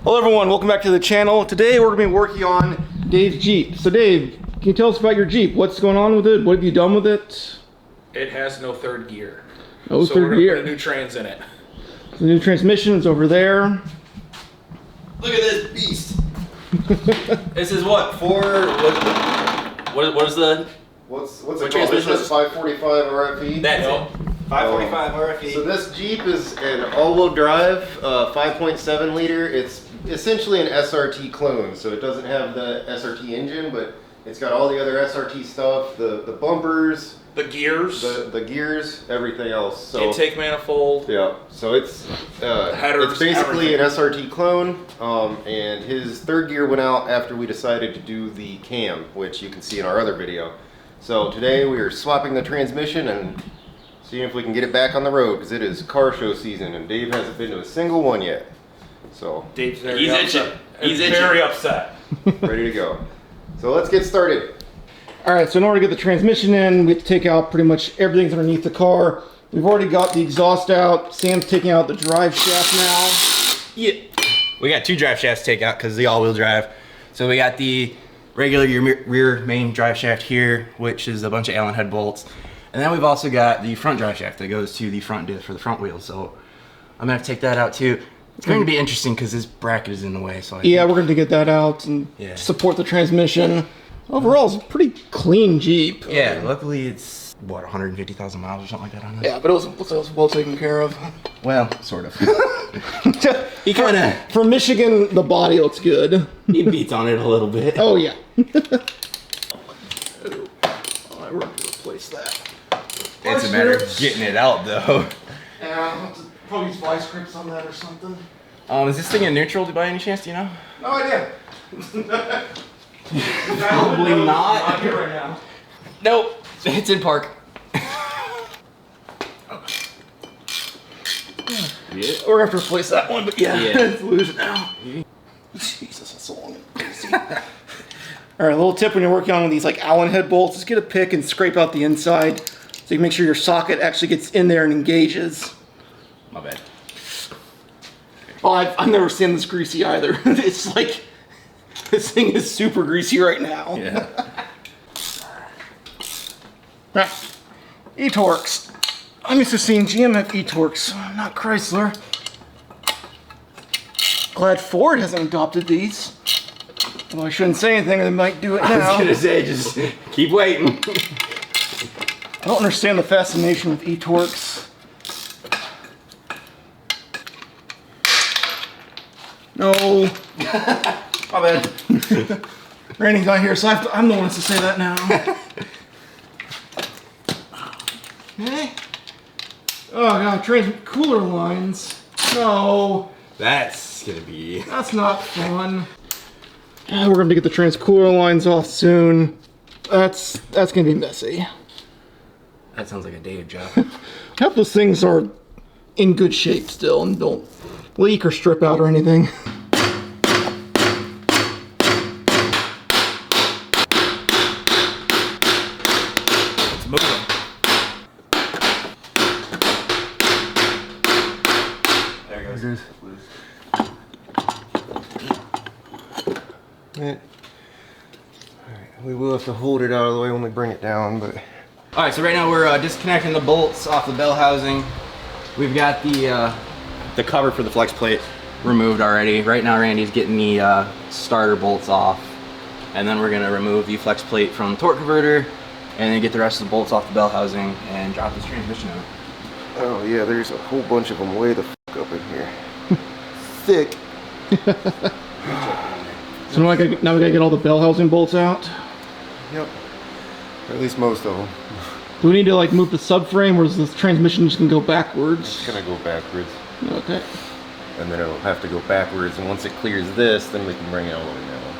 Hello everyone, welcome back to the channel. Today we're going to be working on Dave's Jeep. So Dave, can you tell us about your Jeep? What's going on with it? What have you done with it? It has no third gear. No so third we're gear. Put a new trans in it. The new transmission is over there. Look at this beast. This is what, what is the... What's it called? This is 545 RFE. That's it. 545 RFE. So this Jeep is an all-wheel drive, 5.7 liter. It's essentially an SRT clone. So it doesn't have the SRT engine, but it's got all the other SRT stuff, the bumpers, the gears, the gears, everything else. So intake manifold. Yeah. So it's headers, it's basically everything. an SRT clone. And his third gear went out after we decided to do the cam, which you can see in our other video. So today we are swapping the transmission and seeing if we can get it back on the road, because it is car show season and Dave hasn't been to a single one yet. So Dave's very He's upset. itching. He's itching. Very upset. ready to go. So let's get started. Alright, so in order to get the transmission in, we have to take out pretty much everything underneath the car. We've already got the exhaust out. Sam's taking out the drive shaft now. Yeah. We got two drive shafts to take out because the all-wheel drive. So we got the regular rear main drive shaft here, which is a bunch of Allen head bolts. And then we've also got the front drive shaft that goes to the front diff for the front wheels. So I'm gonna have to take that out too. It's going to be interesting because this bracket is in the way. So we're going to get that out and support the transmission. Overall, it's a pretty clean Jeep. Yeah, luckily it's, what, 150,000 miles or something like that on it? Yeah, but it was well taken care of. Well, sort of. He kind of... For Michigan, the body looks good. He beats on it a little bit. Oh, yeah. Alright, we're going to replace that. It's a matter of getting it out, though. Yeah, I'll have to probably use vice grips on that or something. Is this thing in neutral by any chance, do you know? No idea. Probably not. Not here right now. Nope. It's in park. Yeah. We're gonna have to replace that one, but yeah. It's loose now. Jesus, that's so long. Alright, a little tip when you're working on these like Allen head bolts, just get a pick and scrape out the inside so you can make sure your socket actually gets in there and engages. My bad. Oh, I've never seen this greasy either. It's like, this thing is super greasy right now. Yeah. E-Torques. I'm used to seeing GM have E-Torques, not Chrysler. Glad Ford hasn't adopted these. Well, I shouldn't say anything, or they might do it now. I was gonna say, just keep waiting. I don't understand the fascination with E-Torques. No. My bad. Randy's not here, so I'm the one to say that now. Hey. Oh god, cooler lines. No. That's gonna be... That's not fun. We're going to get the trans-cooler lines off soon. That's going to be messy. That sounds like a Dave job. I hope those things are in good shape still and don't leak or strip out or anything. It's moving. There it goes. Alright, we will have to hold it out of the way when we bring it down, but... Alright, so right now we're disconnecting the bolts off the bell housing. We've got the cover for the flex plate removed already. Right now Randy's getting the starter bolts off. And then we're going to remove the flex plate from the torque converter and then get the rest of the bolts off the bell housing and drop this transmission out. Oh yeah, there's a whole bunch of them way the f up in here. Thick. So now we gotta get all the bell housing bolts out? Yep. Or at least most of them. Do we need to like move the subframe, or is this transmission just gonna go backwards? It's gonna go backwards. Okay. And then it'll have to go backwards, and once it clears this, then we can bring it all the way down.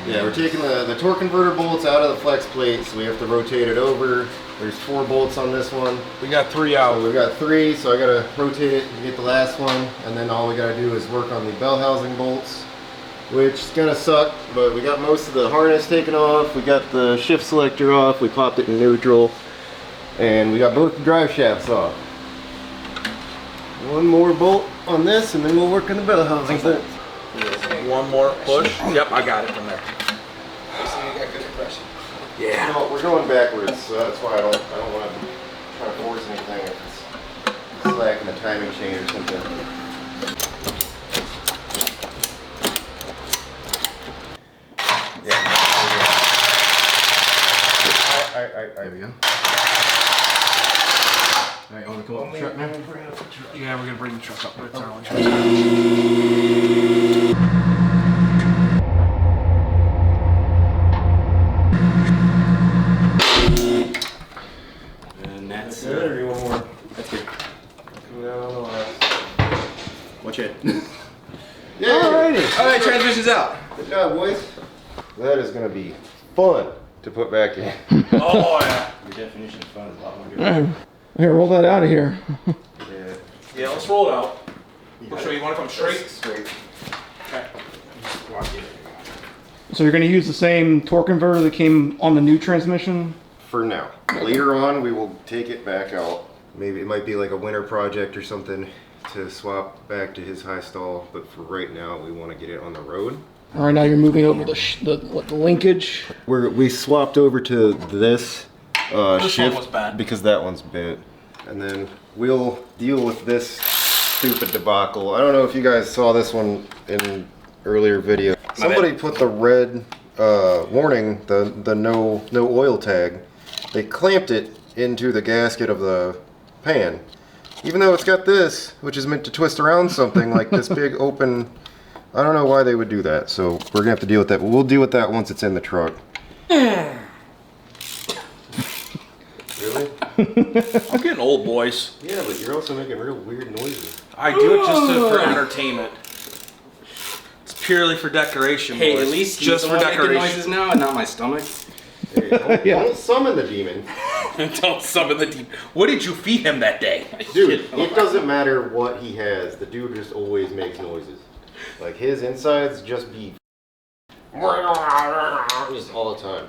Yeah, we're taking the torque converter bolts out of the flex plate, so we have to rotate it over. There's 4 bolts on this one. We got 3 out. So we've got 3, so I gotta rotate it and get the last one, and then all we gotta do is work on the bell housing bolts, which is gonna suck, but we got most of the harness taken off, we got the shift selector off, we popped it in neutral, and we got both the drive shafts off. One more bolt on this, and then we'll work on the bell housing bolts. One more push. Yep, I got it from there. So you got good impression. Yeah. No, we're going backwards, so that's why I don't want to try to force anything if it's slack in the timing chain or something. Yeah. There we go. All right, you want to come up the truck now? Yeah, we're gonna bring the truck up. But it's our own truck. And that's You want more? that's good. Come down on the last. Watch it. Yeah. Alrighty. All right, transmission's out. Good job, boys. That is going to be fun to put back in. Oh yeah. Your definition of fun is a lot more All good. right, here, roll that out of here. Yeah. Yeah, let's roll it out. So you want to come straight? Straight. Okay. So you're going to use the same torque converter that came on the new transmission? For now. Later on, we will take it back out. Maybe it might be like a winter project or something to swap back to his high stall, but for right now, we want to get it on the road. All right, now you're moving over the linkage. We swapped over to this This shift one was bad. because that one's bent, and then we'll deal with this stupid debacle. I don't know if you guys saw this one in earlier video. Somebody put the red warning, the no oil tag. They clamped it into the gasket of the pan, even though it's got this, which is meant to twist around something like this big open. I don't know why they would do that, so we're gonna have to deal with that, but we'll deal with that once it's in the truck. Really? I'm getting old, boys. Yeah, but you're also making real weird noises. I do it just for entertainment. It's purely for decoration, Hey, boys. at least just for decoration. noises now and not my stomach. Hey, don't summon the demon. Don't summon the demon. What did you feed him that day? Dude, it doesn't matter what he has. The dude just always makes noises. Like his insides just be just all the time.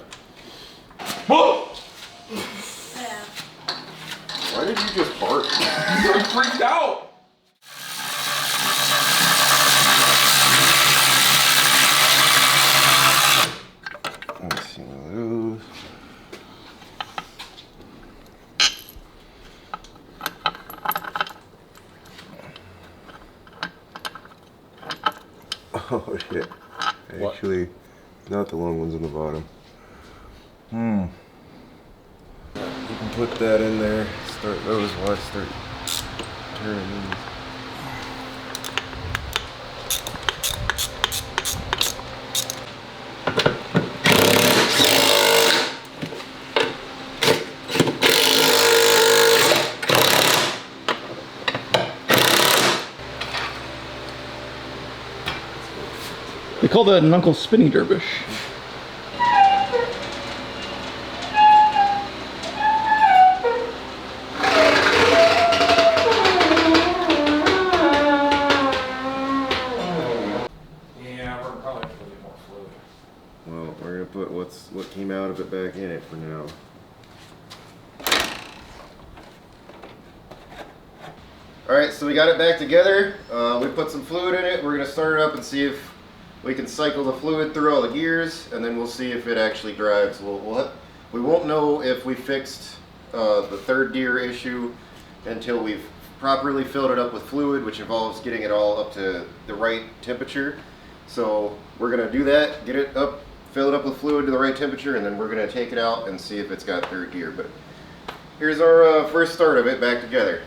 Whoa! Why did you just bark? I'm freaked out. Let me see one of those. Oh shit. Actually, not the long ones on the bottom. You can put that in there. Start those while I start turning these. They call that an Uncle Spinny Dervish. Yeah, we're probably gonna get more fluid. Well, we're gonna put what came out of it back in it for now. Alright, so we got it back together. We put some fluid in it. We're gonna start it up and see if we can cycle the fluid through all the gears, and then we'll see if it actually drives. We won't know if we fixed the third gear issue until we've properly filled it up with fluid, which involves getting it all up to the right temperature. So we're gonna do that, get it up, fill it up with fluid to the right temperature, and then we're gonna take it out and see if it's got third gear. But here's our first start of it back together.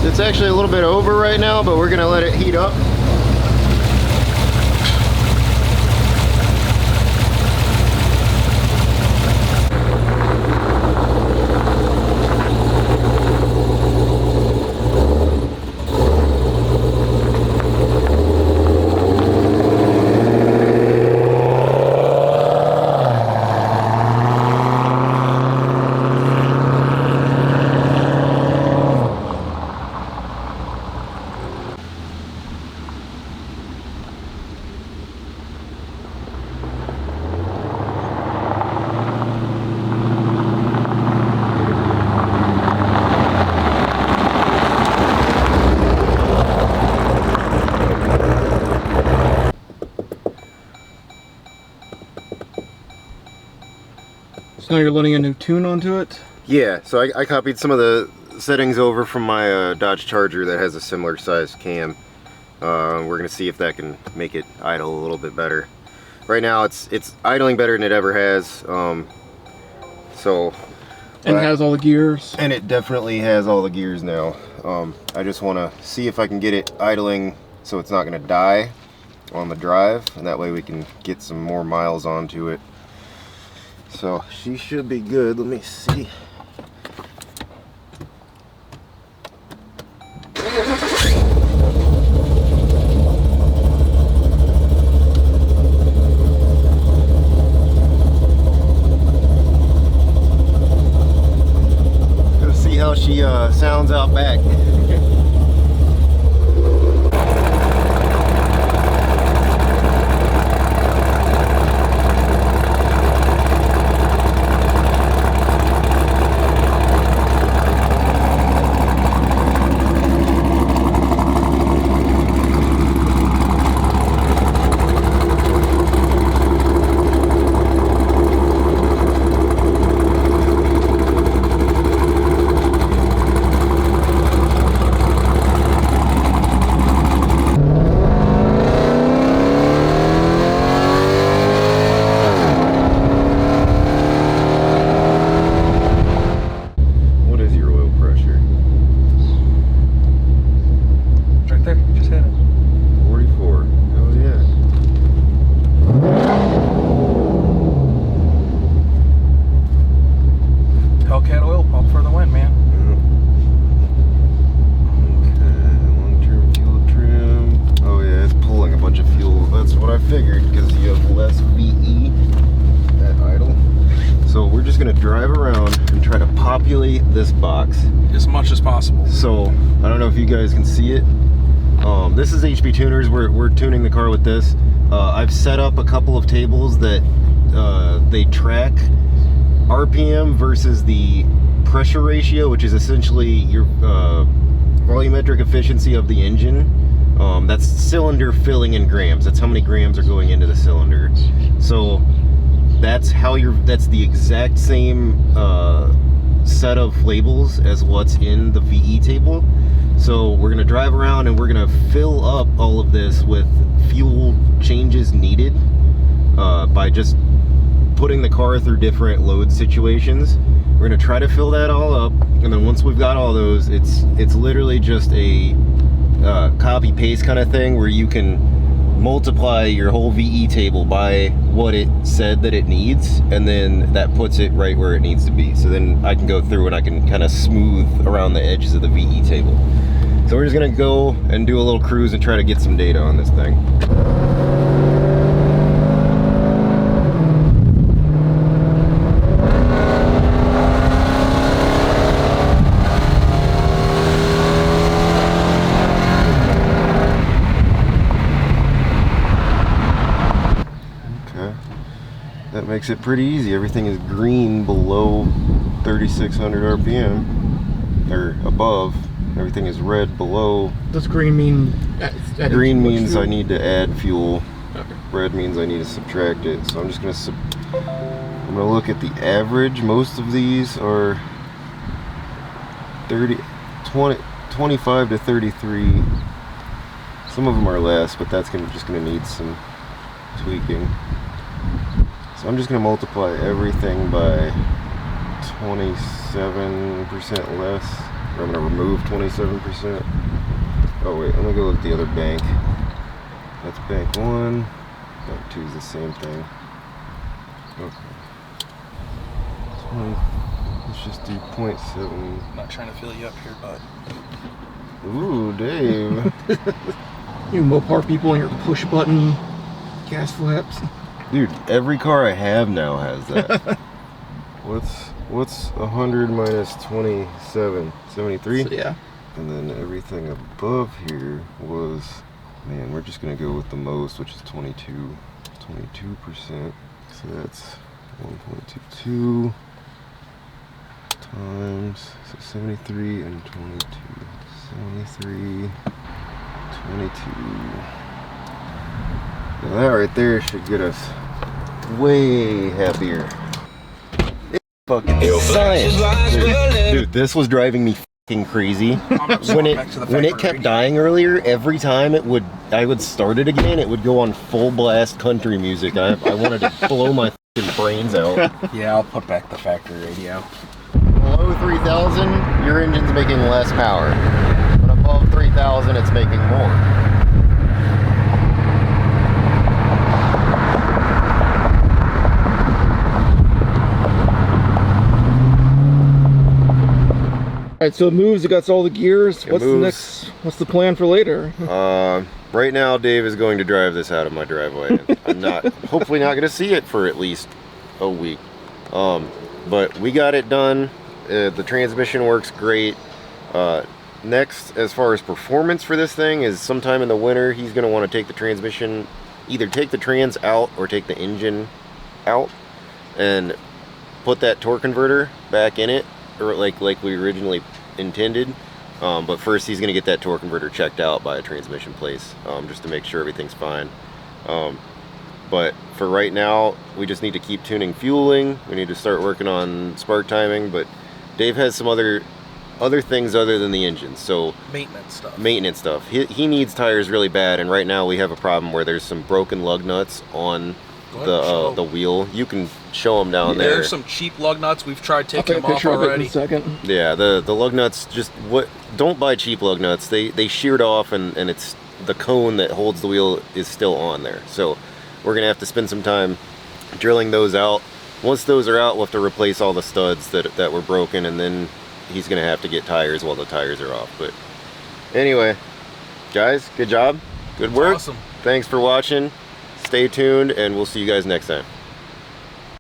It's actually a little bit over right now, but we're gonna let it heat up. So now you're loading a new tune onto it? Yeah, so I copied some of the settings over from my Dodge Charger that has a similar size cam. We're gonna see if that can make it idle a little bit better. Right now it's idling better than it ever has. And it has all the gears? And it definitely has all the gears now. I just want to see if I can get it idling so it's not gonna die on the drive, and that way we can get some more miles onto it. So she should be good. Let me see. Gonna see how she sounds out back. This box as much as possible. So I don't know if you guys can see it. This is HP Tuners. We're tuning the car with this. I've set up a couple of tables that they track RPM versus the pressure ratio, which is essentially your volumetric efficiency of the engine. That's cylinder filling in grams. That's how many grams are going into the cylinder. So that's the exact same set of labels as what's in the VE table. So we're gonna drive around and we're gonna fill up all of this with fuel changes needed by just putting the car through different load situations. We're gonna try to fill that all up, and then once we've got all those, it's literally just a copy paste kind of thing where you can multiply your whole VE table by what it said that it needs, and then that puts it right where it needs to be. So then I can go through and I can kind of smooth around the edges of the VE table. So we're just gonna go and do a little cruise and try to get some data on this thing. That makes it pretty easy. Everything is green below 3,600 RPM, or above. Everything is red below. Does green mean? Green means I need to add fuel. Okay. Red means I need to subtract it. So I'm just gonna I'm gonna look at the average. Most of these are 25 to 33. Some of them are less, but that's just gonna need some tweaking. So I'm just going to multiply everything by 27% less. I'm gonna remove 27%. Oh wait, let me go with the other bank. That's bank 1. Bank 2 is the same thing. Okay. 20. Let's just do 0.7. I'm not trying to fill you up here, bud. Ooh, Dave. You Mopar people and your push button gas flaps. Dude, every car I have now has that. What's 100 minus 27? 73? So, yeah. And then everything above here was, man, we're just gonna go with the most, which is 22%. So that's 1.22 times, so 73 and 22. 73, 22. Now that right there should get us way happier. It's fucking science. Dude, this was driving me fucking crazy. When it kept dying earlier, every time I would start it again, it would go on full blast country music. I wanted to blow my fucking brains out. Yeah, I'll put back the factory radio. Below 3,000, your engine's making less power. But above 3,000, it's making more. Alright, so it moves, it got all the gears. It What's moves. what's the plan for later? Right now, Dave is going to drive this out of my driveway. I'm hopefully not going to see it for at least a week. But we got it done. The transmission works great. Next, as far as performance for this thing, is sometime in the winter, he's going to want to take the transmission, either take the trans out or take the engine out and put that torque converter back in it, or like we originally intended. But first he's going to get that torque converter checked out by a transmission place, just to make sure everything's fine. But for right now, we just need to keep tuning fueling. We need to start working on spark timing, but Dave has some other things other than the engine. So maintenance stuff. He needs tires really bad, and right now we have a problem where there's some broken lug nuts on the wheel. You can show them down there. There's some cheap lug nuts. We've tried taking them I'll off take a picture already. of it in a second. Yeah, the lug nuts, don't buy cheap lug nuts. They sheared off, and it's the cone that holds the wheel is still on there. So we're gonna have to spend some time drilling those out. Once those are out, we'll have to replace all the studs that were broken, and then he's gonna have to get tires while the tires are off. But anyway, guys, good job, good work. Awesome. Thanks for watching. Stay tuned, and we'll see you guys next time.